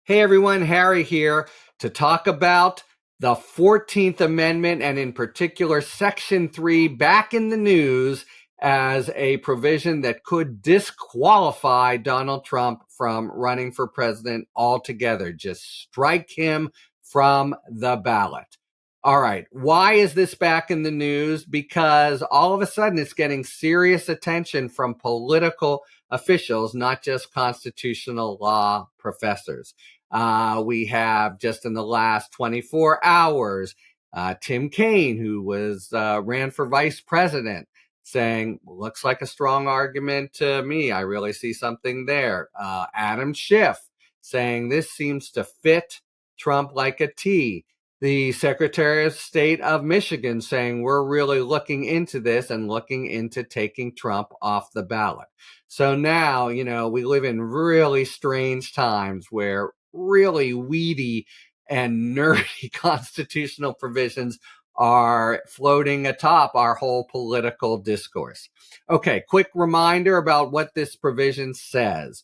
Hey everyone, Harry here to talk about the 14th Amendment and in particular Section 3 back in the news as a provision that could disqualify Donald Trump from running for president altogether. Just strike him from the ballot. All right, why is this back in the news? Because all of a sudden it's getting serious attention from political officials, not just constitutional law professors. We have just in the last 24 hours, Tim Kaine, who ran for vice president, saying, looks like a strong argument to me. I really see something there. Adam Schiff saying this seems to fit Trump like a T. The Secretary of State of Michigan saying we're really looking into this and looking into taking Trump off the ballot. So now, we live in really strange times where really weedy and nerdy constitutional provisions are floating atop our whole political discourse. Okay, quick reminder about what this provision says.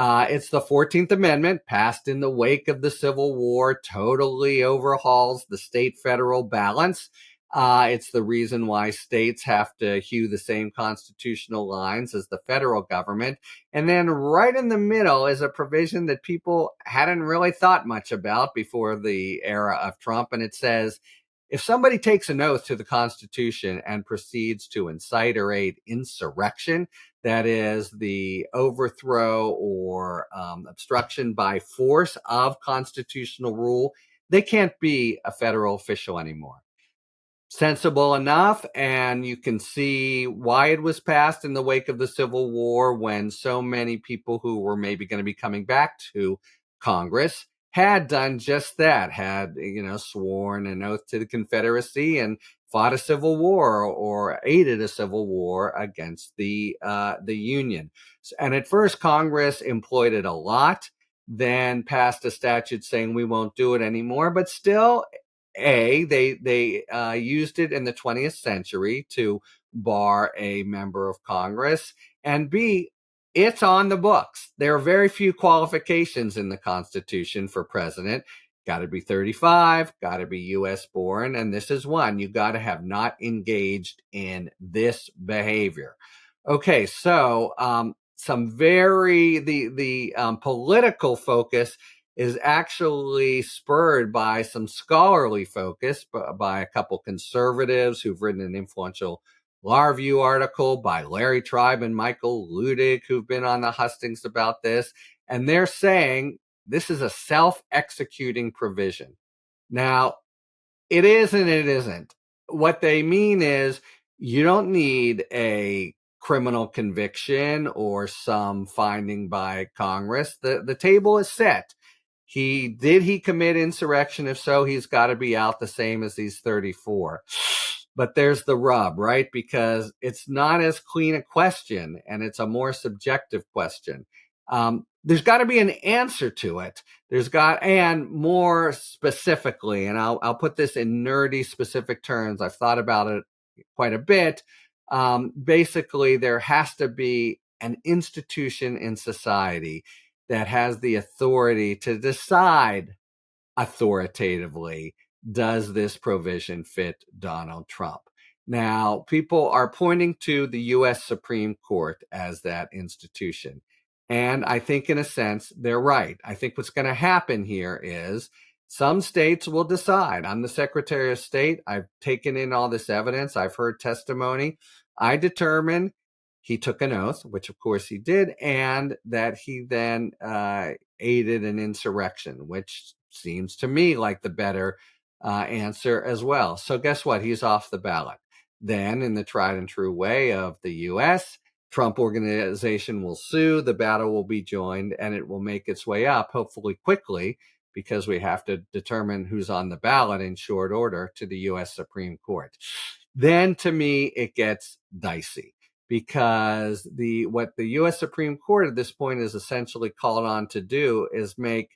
It's the 14th Amendment, passed in the wake of the Civil War, totally overhauls the state-federal balance. It's the reason why states have to hew the same constitutional lines as the federal government. And then right in the middle is a provision that people hadn't really thought much about before the era of Trump. And it says, if somebody takes an oath to the Constitution and proceeds to incite or aid insurrection, that is the overthrow or obstruction by force of constitutional rule, they can't be a federal official anymore. Sensible enough, and you can see why it was passed in the wake of the Civil War when so many people who were maybe going to be coming back to Congress had done just that, had, sworn an oath to the Confederacy and fought a civil war or aided a civil war against the Union. And at first, Congress employed it a lot, then passed a statute saying we won't do it anymore, but still, they used it in the 20th century to bar a member of Congress, and B, it's on the books. There are very few qualifications in the Constitution for president. Got to be 35, got to be U.S. born, and this is one. You got to have not engaged in this behavior. Okay, so the political focus is actually spurred by some scholarly focus by a couple conservatives who've written an influential Law Review article, by Larry Tribe and Michael Ludig, who've been on the hustings about this. And they're saying this is a self-executing provision. Now, it is and it isn't. What they mean is you don't need a criminal conviction or some finding by Congress. The table is set. Did he commit insurrection? If so, he's got to be out the same as these 34. But there's the rub, right? Because it's not as clean a question, and it's a more subjective question. There's got to be an answer to it. And more specifically, and I'll put this in nerdy specific terms. I've thought about it quite a bit. Basically, there has to be an institution in society that has the authority to decide authoritatively, does this provision fit Donald Trump? Now, people are pointing to the U.S. Supreme Court as that institution. And I think, in a sense, they're right. I think what's going to happen here is some states will decide. I'm the Secretary of State. I've taken in all this evidence. I've heard testimony. I determine he took an oath, which of course he did, and that he then aided an insurrection, which seems to me like the better answer as well. So guess what? He's off the ballot. Then, in the tried and true way of the U.S., Trump Organization will sue, the battle will be joined, and it will make its way up, hopefully quickly, because we have to determine who's on the ballot in short order, to the U.S. Supreme Court. Then, to me, it gets dicey, because what the U.S. Supreme Court at this point is essentially called on to do is make,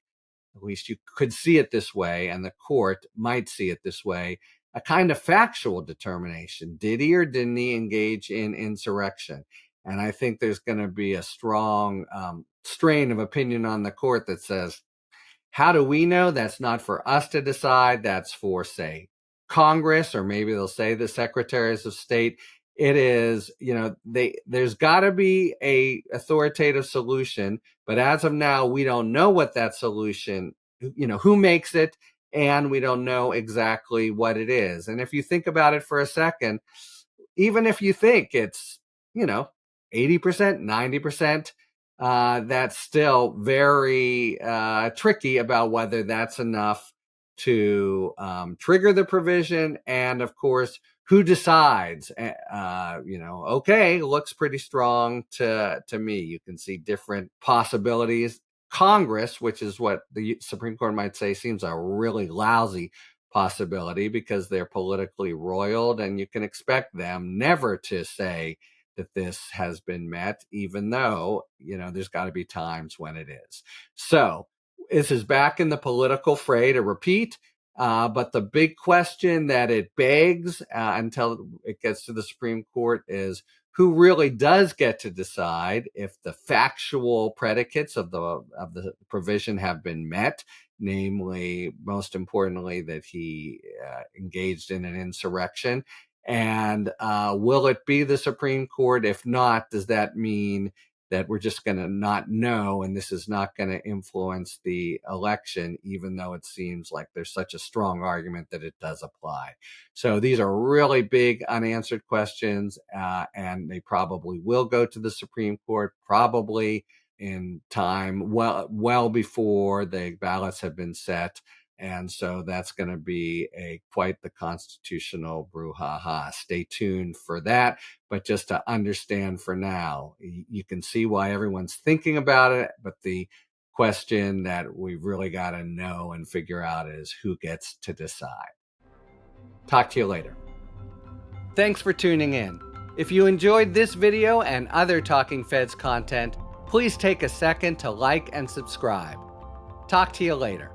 at least you could see it this way, and the court might see it this way, a kind of factual determination. Did he or didn't he engage in insurrection? And I think there's going to be a strong strain of opinion on the court that says, How do we know? That's not for us to decide. That's for, say, Congress, or maybe they'll say the secretaries of state. It is, there's got to be a authoritative solution, but as of now, we don't know what that solution, who makes it, and we don't know exactly what it is. And if you think about it for a second, even if you think it's, 80%, 90%, that's still very tricky about whether that's enough to trigger the provision. And of course, who decides? Okay, looks pretty strong to me. You can see different possibilities. Congress, which is what the Supreme Court might say seems a really lousy possibility because they're politically roiled, and you can expect them never to say that this has been met, even though, there's got to be times when it is. So this is back in the political fray, to repeat. But the big question that it begs until it gets to the Supreme Court is who really does get to decide if the factual predicates of the provision have been met, namely, most importantly, that he engaged in an insurrection. And will it be the Supreme Court? If not, does that mean that we're just going to not know, and this is not going to influence the election, even though it seems like there's such a strong argument that it does apply? So these are really big unanswered questions, and they probably will go to the Supreme Court, probably in time, well before the ballots have been set. And so that's going to be quite the constitutional brouhaha. Stay tuned for that. But just to understand for now, you can see why everyone's thinking about it. But the question that we've really got to know and figure out is who gets to decide. Talk to you later. Thanks for tuning in. If you enjoyed this video and other Talking Feds content, please take a second to like and subscribe. Talk to you later.